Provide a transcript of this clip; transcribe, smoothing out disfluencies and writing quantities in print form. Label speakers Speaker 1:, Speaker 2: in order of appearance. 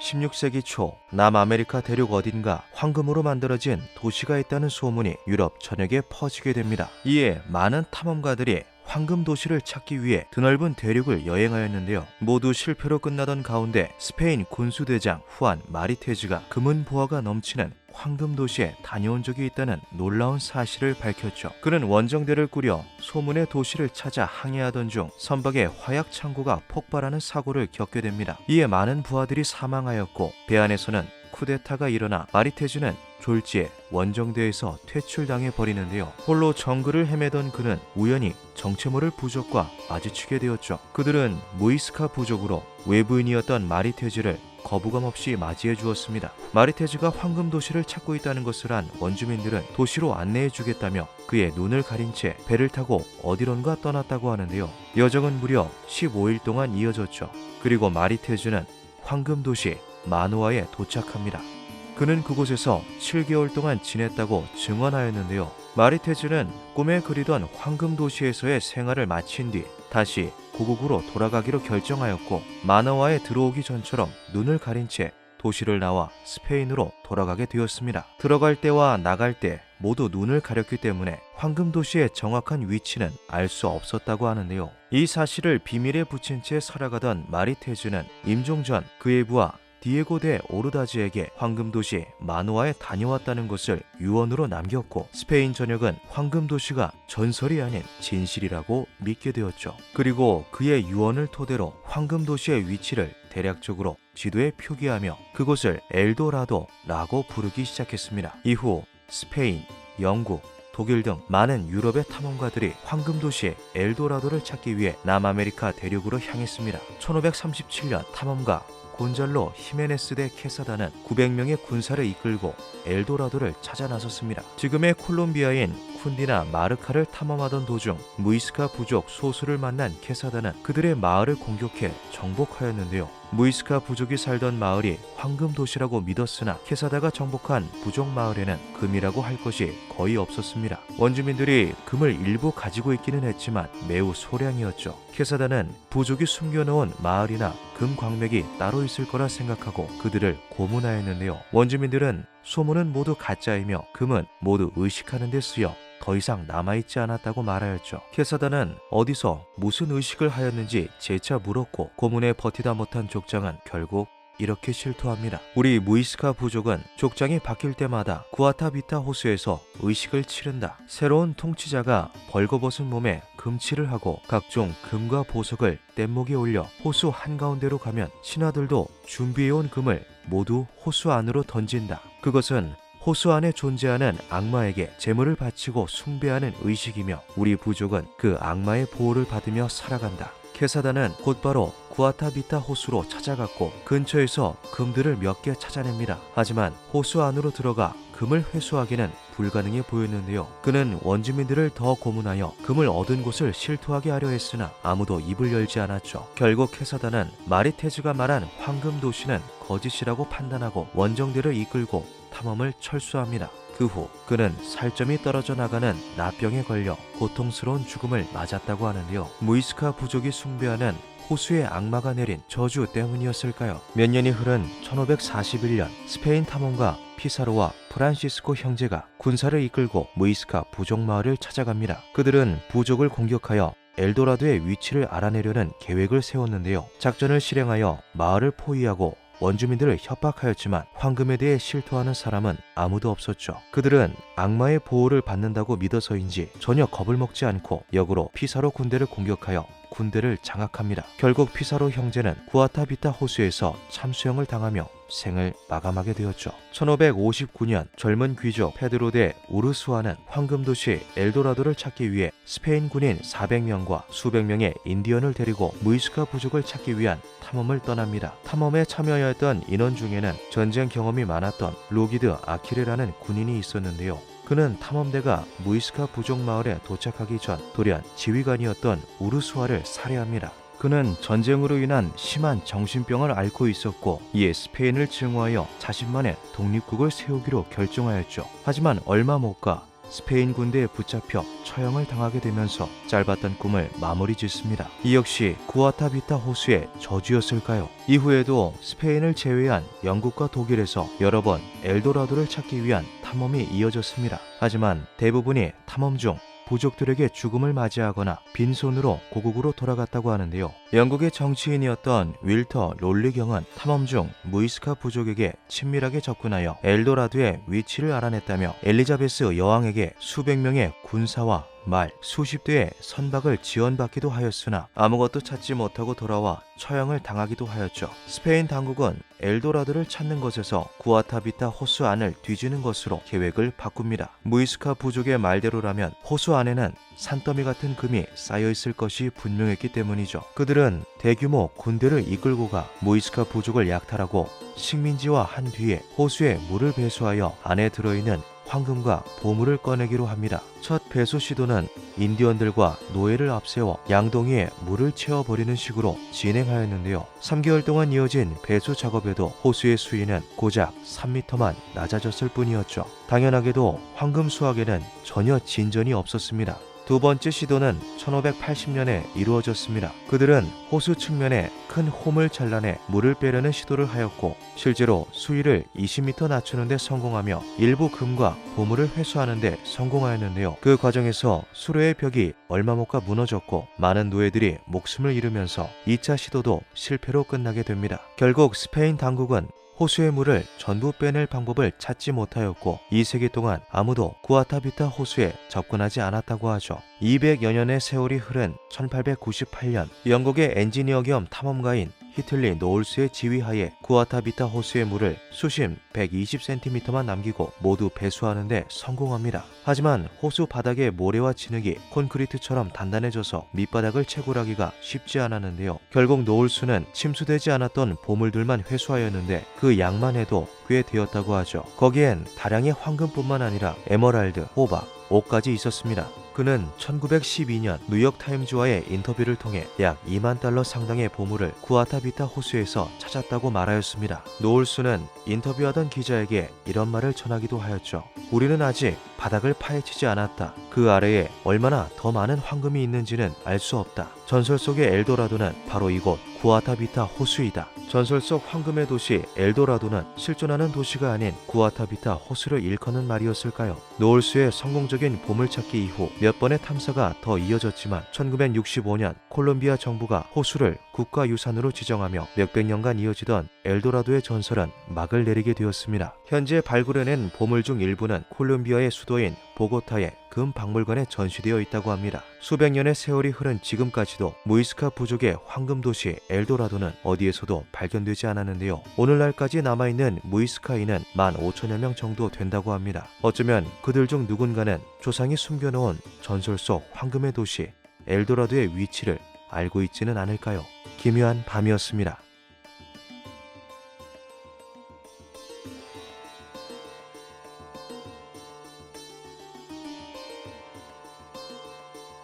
Speaker 1: 16세기 초 남아메리카 대륙 어딘가 황금으로 만들어진 도시가 있다는 소문이 유럽 전역에 퍼지게 됩니다. 이에 많은 탐험가들이 황금 도시를 찾기 위해 드넓은 대륙을 여행하였는데요. 모두 실패로 끝나던 가운데 스페인 군수대장 후안 마리테즈가 금은 보화가 넘치는 황금 도시에 다녀온 적이 있다는 놀라운 사실을 밝혔죠. 그는 원정대를 꾸려 소문의 도시를 찾아 항해하던 중 선박의 화약 창고가 폭발하는 사고를 겪게 됩니다. 이에 많은 부하들이 사망하였고 배 안에서는 쿠데타가 일어나 마리테즈는 졸지에 원정대에서 퇴출당해 버리는데요. 홀로 정글을 헤매던 그는 우연히 정체모를 부족과 마주치게 되었죠. 그들은 무이스카 부족으로 외부인이었던 마리테즈를 거부감 없이 맞이해 주었습니다. 마리테즈가 황금 도시를 찾고 있다는 것을 안 원주민들은 도시로 안내해 주겠다며 그의 눈을 가린 채 배를 타고 어디론가 떠났다고 하는데요. 여정은 무려 15일 동안 이어졌죠. 그리고 마리테즈는 황금 도시 마노아에 도착합니다. 그는 그곳에서 7개월 동안 지냈다고 증언하였는데요. 마리테즈는 꿈에 그리던 황금 도시에서의 생활을 마친 뒤 다시 고국으로 돌아가기로 결정하였고 마노아에 들어오기 전처럼 눈을 가린 채 도시를 나와 스페인으로 돌아가게 되었습니다. 들어갈 때와 나갈 때 모두 눈을 가렸기 때문에 황금 도시의 정확한 위치는 알 수 없었다고 하는데요. 이 사실을 비밀에 붙인 채 살아가던 마리테즈는 임종 전 그의 부하 디에고 데 오르다즈에게 황금도시 마노아에 다녀왔다는 것을 유언으로 남겼고 스페인 전역은 황금도시가 전설이 아닌 진실이라고 믿게 되었죠. 그리고 그의 유언을 토대로 황금도시의 위치를 대략적으로 지도에 표기하며 그곳을 엘도라도라고 부르기 시작했습니다. 이후 스페인, 영국, 독일 등 많은 유럽의 탐험가들이 황금도시 엘도라도를 찾기 위해 남아메리카 대륙으로 향했습니다. 1537년 탐험가 곤잘로 히메네스 데 케사다는 900명의 군사를 이끌고 엘도라도를 찾아 나섰습니다. 지금의 콜롬비아인 쿤디나 마르카를 탐험하던 도중 무이스카 부족 소수를 만난 케사다는 그들의 마을을 공격해 정복하였는데요. 무이스카 부족이 살던 마을이 황금 도시라고 믿었으나 케사다가 정복한 부족 마을에는 금이라고 할 것이 거의 없었습니다. 원주민들이 금을 일부 가지고 있기는 했지만 매우 소량이었죠. 케사다는 부족이 숨겨놓은 마을이나 금 광맥이 따로 있을 거라 생각하고 그들을 고문하였는데요. 원주민들은 소문은 모두 가짜이며 금은 모두 의식하는 데 쓰여 더 이상 남아있지 않았다고 말하였죠. 케사다는 어디서 무슨 의식을 하였는지 재차 물었고 고문에 버티다 못한 족장은 결국 이렇게 실토합니다. 우리 무이스카 부족은 족장이 바뀔 때마다 구아타비타 호수에서 의식을 치른다. 새로운 통치자가 벌거벗은 몸에 금칠을 하고 각종 금과 보석을 뗏목에 올려 호수 한가운데로 가면 신하들도 준비해온 금을 모두 호수 안으로 던진다. 그것은 호수 안에 존재하는 악마에게 제물을 바치고 숭배하는 의식이며 우리 부족은 그 악마의 보호를 받으며 살아간다. 케사다는 곧바로 구아타비타 호수로 찾아갔고 근처에서 금들을 몇 개 찾아냅니다. 하지만 호수 안으로 들어가 금을 회수하기는 불가능해 보였는데요. 그는 원주민들을 더 고문하여 금을 얻은 곳을 실토하게 하려 했으나 아무도 입을 열지 않았죠. 결국 케사다는 마리테즈가 말한 황금 도시는 거짓이라고 판단하고 원정대를 이끌고 탐험을 철수합니다. 그 후 그는 살점이 떨어져 나가는 나병에 걸려 고통스러운 죽음을 맞았다고 하는데요. 무이스카 부족이 숭배하는 호수의 악마가 내린 저주 때문이었을까요? 몇 년이 흐른 1541년 스페인 탐험가 피사로와 프란시스코 형제가 군사를 이끌고 무이스카 부족 마을을 찾아갑니다. 그들은 부족을 공격하여 엘도라도의 위치를 알아내려는 계획을 세웠는데요. 작전을 실행하여 마을을 포위하고 원주민들을 협박하였지만 황금에 대해 실토하는 사람은 아무도 없었죠. 그들은 악마의 보호를 받는다고 믿어서인지 전혀 겁을 먹지 않고 역으로 피사로 군대를 공격하여 군대를 장악합니다. 결국 피사로 형제는 구아타비타 호수에서 참수형을 당하며 생을 마감하게 되었죠. 1559년 젊은 귀족 페드로 데 우르수아는 황금도시 엘도라도를 찾기 위해 스페인 군인 400명과 수백 명의 인디언을 데리고 무이스카 부족을 찾기 위한 탐험을 떠납니다. 탐험에 참여하였던 인원 중에는 전쟁 경험이 많았던 로기드 아키레라는 군인이 있었는데요. 그는 탐험대가 무이스카 부족 마을에 도착하기 전 돌연 지휘관이었던 우르수아를 살해합니다. 그는 전쟁으로 인한 심한 정신병을 앓고 있었고 이에 스페인을 증오하여 자신만의 독립국을 세우기로 결정하였죠. 하지만 얼마 못 가 스페인 군대에 붙잡혀 처형을 당하게 되면서 짧았던 꿈을 마무리 짓습니다. 이 역시 구아타비타 호수의 저주였을까요? 이후에도 스페인을 제외한 영국과 독일에서 여러 번 엘도라도를 찾기 위한 탐험이 이어졌습니다. 하지만 대부분이 탐험 중 부족들에게 죽음을 맞이하거나 빈손으로 고국으로 돌아갔다고 하는데요. 영국의 정치인이었던 윌터 롤리경은 탐험 중 무이스카 부족에게 친밀하게 접근하여 엘도라도의 위치를 알아냈다며 엘리자베스 여왕에게 수백 명의 군사와 말, 수십 대의 선박을 지원받기도 하였으나 아무것도 찾지 못하고 돌아와 처형을 당하기도 하였죠. 스페인 당국은 엘도라도를 찾는 것에서 구아타비타 호수 안을 뒤지는 것으로 계획을 바꿉니다. 무이스카 부족의 말대로라면 호수 안에는 산더미 같은 금이 쌓여 있을 것이 분명했기 때문이죠. 그들은 대규모 군대를 이끌고 가 무이스카 부족을 약탈하고 식민지화 한 뒤에 호수에 물을 배수하여 안에 들어있는 황금과 보물을 꺼내기로 합니다. 첫 배수 시도는 인디언들과 노예를 앞세워 양동이에 물을 채워버리는 식으로 진행하였는데요. 3개월 동안 이어진 배수 작업에도 호수의 수위는 고작 3m만 낮아졌을 뿐이었죠. 당연하게도 황금 수확에는 전혀 진전이 없었습니다. 두 번째 시도는 1580년에 이루어졌습니다. 그들은 호수 측면에 큰 홈을 잘라내 물을 빼려는 시도를 하였고 실제로 수위를 20m 낮추는 데 성공하며 일부 금과 보물을 회수하는 데 성공하였는데요. 그 과정에서 수로의 벽이 얼마 못 가 무너졌고 많은 노예들이 목숨을 잃으면서 2차 시도도 실패로 끝나게 됩니다. 결국 스페인 당국은 호수의 물을 전부 빼낼 방법을 찾지 못하였고 2세기 동안 아무도 구아타비타 호수에 접근하지 않았다고 하죠. 200여 년의 세월이 흐른 1898년 영국의 엔지니어 겸 탐험가인 히틀리 노울스의 지휘하에 구아타비타 호수의 물을 수심 120cm만 남기고 모두 배수하는 데 성공합니다. 하지만 호수 바닥의 모래와 진흙이 콘크리트처럼 단단해져서 밑바닥을 채굴하기가 쉽지 않았는데요. 결국 노울스는 침수되지 않았던 보물들만 회수하였는데 그 양만 해도 꽤 되었다고 하죠. 거기엔 다량의 황금뿐만 아니라 에메랄드, 호박, 옷까지 있었습니다. 그는 1912년 뉴욕타임즈와의 인터뷰를 통해 약 2만 달러 상당의 보물을 구아타비타 호수에서 찾았다고 말하였습니다. 노울스는 인터뷰하던 기자에게 이런 말을 전하기도 하였죠. 우리는 아직 바닥을 파헤치지 않았다. 그 아래에 얼마나 더 많은 황금이 있는지는 알 수 없다. 전설 속의 엘도라도는 바로 이곳 구아타비타 호수이다. 전설 속 황금의 도시 엘도라도는 실존하는 도시가 아닌 구아타비타 호수를 일컫는 말이었을까요? 노울스의 성공적인 보물찾기 이후 몇 번의 탐사가 더 이어졌지만 1965년 콜롬비아 정부가 호수를 국가유산으로 지정하며 몇백 년간 이어지던 엘도라도의 전설은 막을 내리게 되었습니다. 현재 발굴해낸 보물 중 일부는 콜롬비아의 수도인 보고타의 금 박물관에 전시되어 있다고 합니다. 수백 년의 세월이 흐른 지금까지도 무이스카 부족의 황금 도시 엘도라도는 어디에서도 발견되지 않았는데요. 오늘날까지 남아있는 무이스카인은 15,000여 명 정도 된다고 합니다. 어쩌면 그들 중 누군가는 조상이 숨겨놓은 전설 속 황금의 도시 엘도라도의 위치를 알고 있지는 않을까요? 기묘한 밤이었습니다.